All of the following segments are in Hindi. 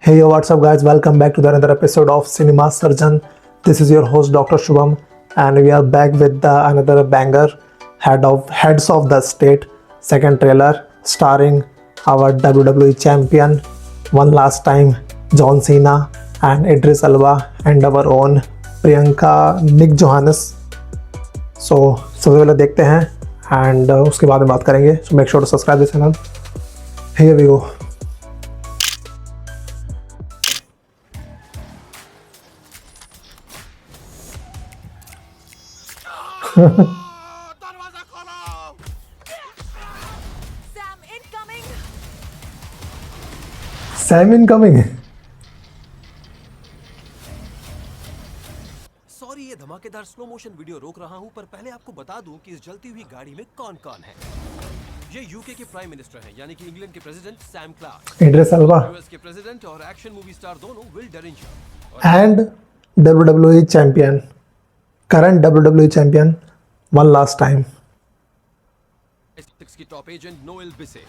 Hey, what's up, guys? Welcome back to another episode of Cinema Surgeon. This is your host, Dr. Shubham, and we are back with another banger, Heads of the State, second trailer, starring our WWE champion, one last time, John Cena, and Idris Elba, and our own Priyanka Nick Johannes. So सबसे पहले देखते हैं एंड उसके बाद में बात करेंगे. So make sure to subscribe this channel. Here we go. दरवाजा खोलो! Sam incoming! Sam incoming. Sorry ये धमाकेदार स्लो मोशन वीडियो रोक रहा हूँ, पर पहले आपको बता दूं कि इस जलती हुई गाड़ी में कौन-कौन है। ये यूके के प्राइम मिनिस्टर हैं, यानी कि इंग्लैंड के president Sam Clarke, Idris Elba US के प्रेसिडेंट और एक्शन मूवी स्टार दोनों Will Derringer, and WWE champion, current WWE champion, one last time. एस6 की टॉप एजेंट नोएल बिसे,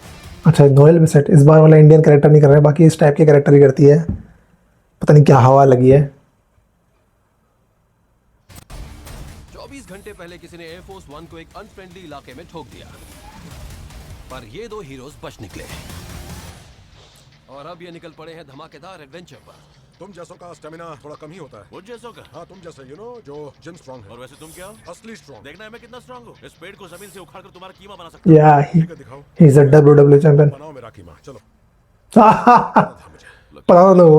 अच्छा, नोएल बिसेट इस बार वाला इंडियन कैरेक्टर नहीं कर रहे, बाकी इस टाइप के कैरेक्टर ही करती है. पता नहीं क्या हवा लगी है. 24 घंटे पहले किसी ने एयरफोर्स वन को एक अनफ्रेंडली इलाके में ठोक दिया, पर ये दो हीरोज बच निकले और अब ये निकल पड़े हैं धमाकेदार एडवेंचर पर। तुम जैसों का स्टेमिना थोड़ा कम ही होता है। मुझ जैसों का? हाँ, तुम जैसे जो जिम स्ट्रांग है। और वैसे तुम क्या हो? असली स्ट्रांग। देखना है मैं कितना स्ट्रांग हूँ। इस पेड़ को जमीन से उखाड़ कर तुम्हारा कीमा बना सकता हूँ। Yeah, ठीक है, दिखाओ। he's a WWE champion. बनाओ मेरा कीमा, चलो। पता लो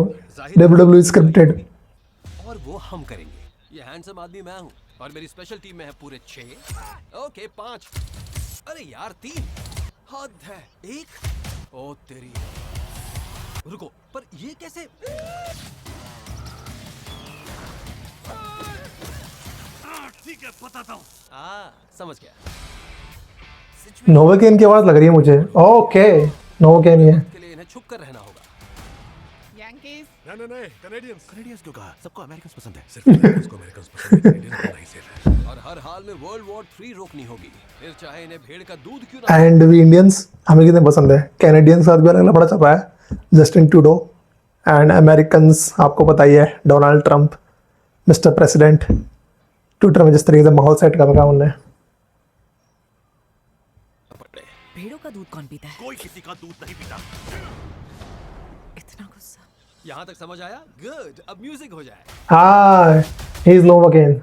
WWE scripted. और वो हम करेंगे। ये हैंडसम आदमी मैं हूँ और मेरी स्पेशल टीम में है पूरे 6, ओके 5, अरे यार 3, हद है 1, ओ तेरी, रुको, पर ये कैसे? ठीक है, बताता हूँ। समझ गया। नोवाकेन की आवाज लग रही है मुझे. ओके, नोवाकेन ही है. के लिए इन्हें छुप कर रहना होगा। Yankees? नहीं, कैनेडियंस। कैनेडियंस क्यों कहा? सबको अमेरिकन पसंद है। सिर्फ अमेरिकन्स को अमेरिकन्स पसंद है, कैनेडियंस को नहीं सिर्फ। और हर हाल में वर्ल्ड वॉर 3 रोकनी होगी, फिर चाहे इन्हें भेड़ का दूध क्यों ना। एंड वी इंडियंस हमें कितने पसंद है. कैनेडियंस साथ भी अलग अलग बड़ा चल रहा है. जस्टिन ट्रूडो एंड अमेरिकन्स आपको पता ही है, Donald Trump, mister president. Twitter में जिस तरीके से माहौल सेट कर रखा है उन्होंने. भेड़ों का दूध कौन पीता है? कोई किसी का दूध नहीं पीता। इतना गुस्सा। यहाँ तक समझ आया? गुड, अब म्यूजिक हो जाए। हाँ, he is novocaine.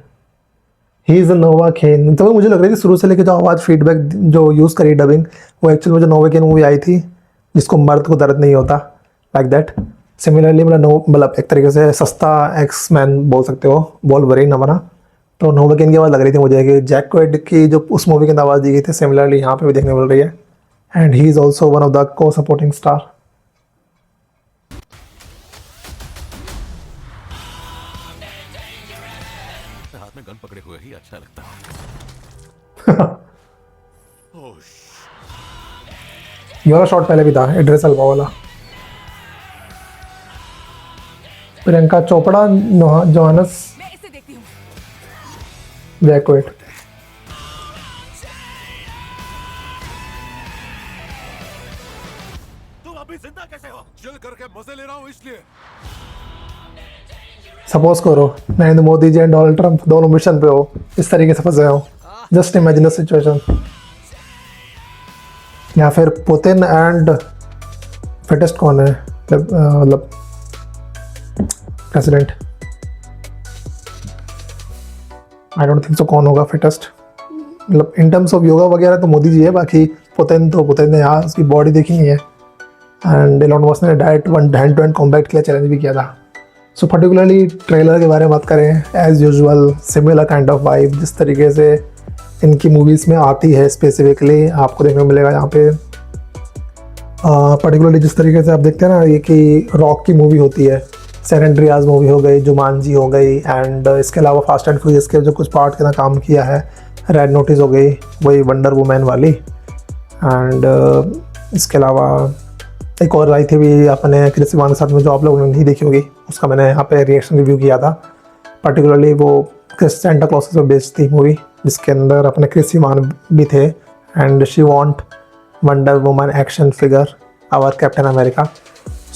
He is a novocaine. तो मुझे लग रही थी शुरू से लेके जो आवाज फीडबैक जो यूज़ करी डबिंग, वो एक्चुअल में जो नोवाकेन मूवी आई थी जिसको मर्द को दर्द नहीं होता, लाइक दैट. सिमिलरली मतलब एक तरीके से सस्ता एक्स मैन बोल सकते हो, वोल्वरिन हमारा. तो नोवाकेन की आवाज़ लग रही थी मुझे कि जैक क्वेड की जो उस मूवी के अंदर आवाज़ दी गई थी, सिमिलरली यहाँ पे भी देखने मिल रही है. And he is also one of the को सपोर्टिंग स्टार. हाथ में गन पकड़े हुए ही अच्छा लगता है। ओह, ये वाला शॉट पहले भी था, इड्रिस एल्बा वाला. प्रियंका चोपड़ा, जोहानस, मैं इसे देखती हूँ। Jack Quaid. तुम अभी जिंदा कैसे हो? चिल करके मजे ले रहा हूँ इसलिए। सपोज करो Narendra Modi ji and Donald Trump दोनों मिशन पे हो, इस तरीके से फंसे हो. Just imagine the situation. या फिर पुतिन एंड फिटेस्ट कौन है, मतलब president. I don't think so कौन होगा फिटेस्ट. मतलब इन टर्म्स ऑफ योगा वगैरह तो मोदी जी है, बाकी पुतिन ने यहाँ उसकी बॉडी देखी नहीं है. एंड एलोन मस्क ने direct hand to hand combat के लिए चैलेंज भी किया था. सो पर्टिकुलरली ट्रेलर के बारे में बात करें, as usual similar kind of vibe जिस तरीके से इनकी मूवीज़ में आती है स्पेसिफिकली आपको देखने को मिलेगा यहाँ पे. पर्टिकुलरली जिस तरीके से आप देखते हैं ना, ये कि रॉक की मूवी होती है, सैन एंड्रियास मूवी हो गई, जुमानजी हो गई, एंड इसके अलावा फास्ट एंड फ्यूरियस के जो कुछ पार्ट के ना काम किया है, रेड नोटिस हो गई, वही वंडर वुमैन वाली. एंड इसके अलावा एक और आई थी भी अपने क्रिस इवान के साथ में, जो आप लोगों ने नहीं देखी होगी, उसका मैंने यहाँ पे रिएक्शन रिव्यू किया था. पर्टिकुलरली वो सेंटा क्लॉज पे बेस्ड थी मूवी, जिसके अंदर अपने क्रिस इवान भी थे. And she want Wonder Woman action figure our Captain America.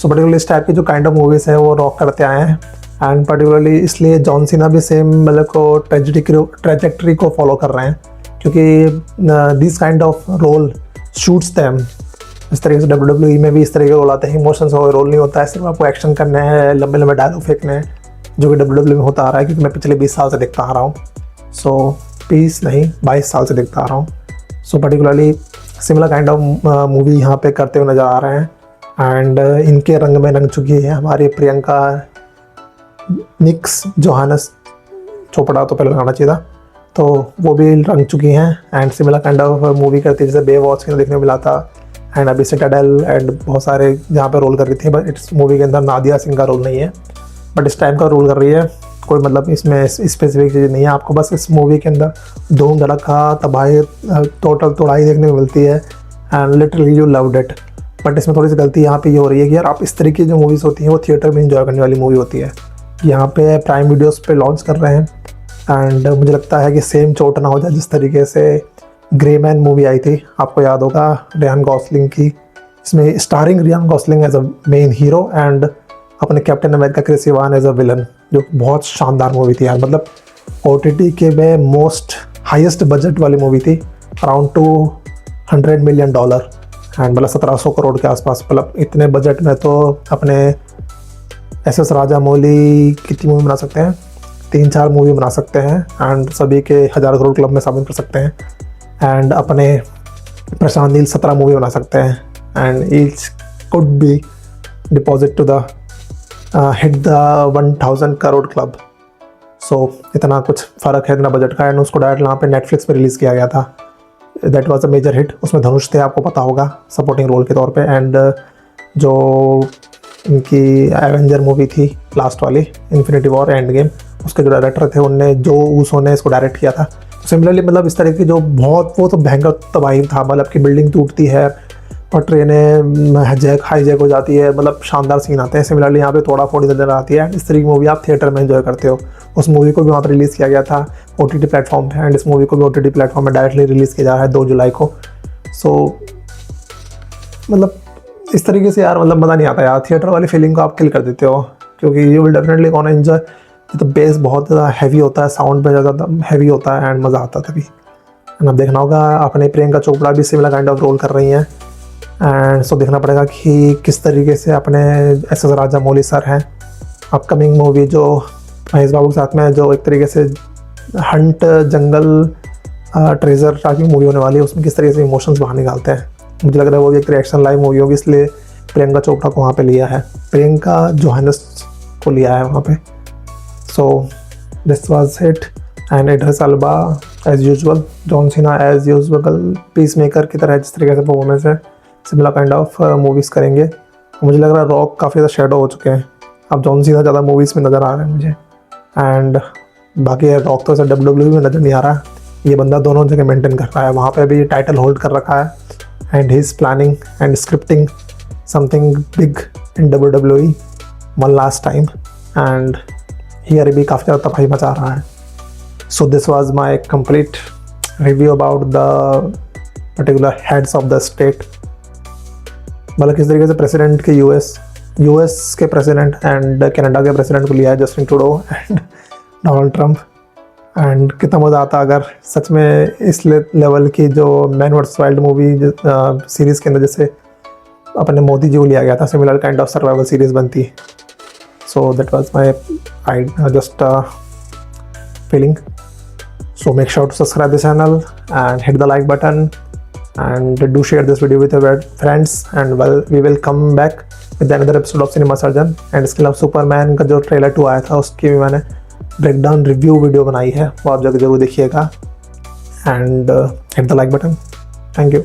So particularly इस टाइप की जो काइंड ऑफ मूवीज़ है वो रॉक करते आए हैं, एंड पर्टिकुलरली इसलिए जॉन सीना भी सेम मतलब को ट्रेजेक्ट्री को फॉलो कर रहे हैं, क्योंकि this kind of role suits them. इस तरीके से WWE में भी इस तरह के रोल आते हैं, इमोशंस का रोल नहीं होता है, सिर्फ आपको एक्शन करने हैं, लंबे लंबे डायलॉग फेंकने हैं, जो कि WWE में होता आ रहा है, क्योंकि मैं पिछले 20 साल से देखता आ रहा हूँ। सो 20 नहीं 22 साल से देखता आ रहा हूँ। So particularly similar kind of movie यहाँ पे करते हुए नज़र आ रहे हैं, एंड इनके रंग में रंग चुकी है हमारी प्रियंका निक्स जोहानस चोपड़ा, तो पहले लगाना चाहिए था, तो वो भी रंग चुकी हैं and similar kind of movie करती है, जैसे बेवॉच के देखने को मिला था, एंड अभी सिटाडेल एंड बहुत सारे जहाँ पे रोल कर रही थी। बट इस मूवी के अंदर नादिया सिंह का रोल नहीं है, बट इस टाइम का रोल कर रही है। कोई मतलब इसमें स्पेसिफिक चीज़ नहीं है, आपको बस इस मूवी के अंदर धूम धड़का तबाही टोटल तोड़ाई देखने को मिलती है, and literally you loved it. But इसमें थोड़ी सी गलती यहाँ पे ये हो रही है कि यार आप इस तरीके की जो मूवीज़ होती हैं वो थिएटर में इंजॉय करने वाली मूवी होती है, यहाँ पे प्राइम वीडियोस पे लॉन्च कर रहे हैं, एंड मुझे लगता है कि सेम चोट ना हो जाए जिस तरीके से ग्रे मैन मूवी आई थी, आपको याद होगा, रियान गॉसलिंग की, इसमें starring Ryan Gosling as a main hero and अपने captain America Chris Evan as a villain, जो बहुत शानदार मूवी थी यार। मतलब OTT के में मोस्ट हाईएस्ट बजट वाली मूवी थी, अराउंड $200 मिलियन, एंड मतलब 1700 करोड़ के आसपास। मतलब इतने बजट में तो अपने SS राजामौली कितनी मूवी बना सकते हैं, 3-4 मूवी बना सकते हैं, एंड सभी के 1000 करोड़ क्लब में शामिल कर सकते हैं, एंड अपने प्रशांत नील 17 मूवी बना सकते हैं, and each could be deposit to the hit the 1000 crore club. So इतना कुछ फ़र्क है, इतना बजट का, एंड उसको डायरेक्ट यहाँ पे नेटफ्लिक्स पे रिलीज़ किया गया था। That was a major hit. उसमें धनुष थे, आपको पता होगा, सपोर्टिंग रोल के तौर पे, एंड जो इनकी एवेंजर मूवी थी लास्ट वाली, इन्फिनिटी वॉर एंड गेम, उसके जो डायरेक्टर थे उनने जो ऊसो ने इसको डायरेक्ट किया था। सिमिलरली मतलब इस तरह की जो बहुत वो तो भयंकर तबाही था, मतलब कि बिल्डिंग टूटती है और ट्रेनें हाईजैक हो जाती है, मतलब शानदार सीन आते हैं। सिमिलरली यहाँ पे थोड़ा फोड़ी नजर आती है, एंड इस तरह की मूवी आप थिएटर में एंजॉय करते हो। उस मूवी को भी वहाँ पर रिलीज़ किया गया था OTT प्लेटफॉर्म पे, एंड इस मूवी को भी OTT प्लेटफॉर्म में डायरेक्टली रिलीज़ किया जा रहा है 2 जुलाई को। सो मतलब इस तरीके से यार मतलब मज़ा नहीं आता यार, थिएटर वाली फीलिंग को आप किल कर देते हो, क्योंकि you will definitely gonna enjoy. तो बेस बहुत ज़्यादा हैवी होता है, साउंड पे ज़्यादा हैवी होता है, एंड मज़ा आता है तभी। एंड अब देखना होगा, अपने प्रियंका चोपड़ा भी सिमिलर काइंड ऑफ रोल कर रही हैं, एंड सो देखना पड़ेगा कि किस तरीके से अपने SS राजामौली सर हैं, अपकमिंग मूवी जो महेश बाबू के साथ में, जो एक तरीके से हंट जंगल ट्रेजर टाइप की मूवी होने वाली है, उसमें किस तरीके से इमोशंस बाहर निकालते हैं। मुझे लग रहा है वो भी एक रिएक्शन लाइव मूवी होगी, इसलिए प्रियंका चोपड़ा को वहाँ पे लिया है, प्रियंका जोहानस को लिया है वहाँ पे। So this was it, and Idris Elba as usual, John Cena as usual peacemaker की तरह जिस तरीके से परफॉर्मेंस है, सिमिलर काइंड ऑफ मूवीज़ करेंगे। मुझे लग रहा है रॉक काफ़ी ज़्यादा शेडो हो चुके हैं, अब जॉन सीना ज़्यादा मूवीज़ में नज़र आ रहे हैं मुझे, एंड बाकी रॉक तो ऐसा WWE में नज़र नहीं आ रहा। ये बंदा दोनों जगह मेंटेन कर रहा है, वहाँ पे भी टाइटल होल्ड कर रखा है, and he is planning and scripting something big in WWE one last time, and here भी काफ़ी ज़्यादा तबाही मचा रहा है। सो this was my complete review about the particular heads of the state. मतलब किस तरीके से प्रेसिडेंट के यूएस के प्रेसिडेंट एंड कनाडा के प्रेसिडेंट को लिया है, Justin Trudeau and Donald Trump, and कितना मज़ा आता अगर सच में इस लेवल की जो man versus wild movie series के अंदर जैसे अपने मोदी जी को लिया गया था, similar kind of survival series बनती। So that was my just feeling. So make sure to subscribe the channel and hit the like button, and do share this video with your friends, and well, we will come back with another episode of Cinema Surgeon। and इसके अलावा सुपरमैन का जो ट्रेलर 2 आया था उसकी भी मैंने ब्रेकडाउन रिव्यू वीडियो बनाई है, वो आप जरूर देखिएगा, and hit the like button। Thank you.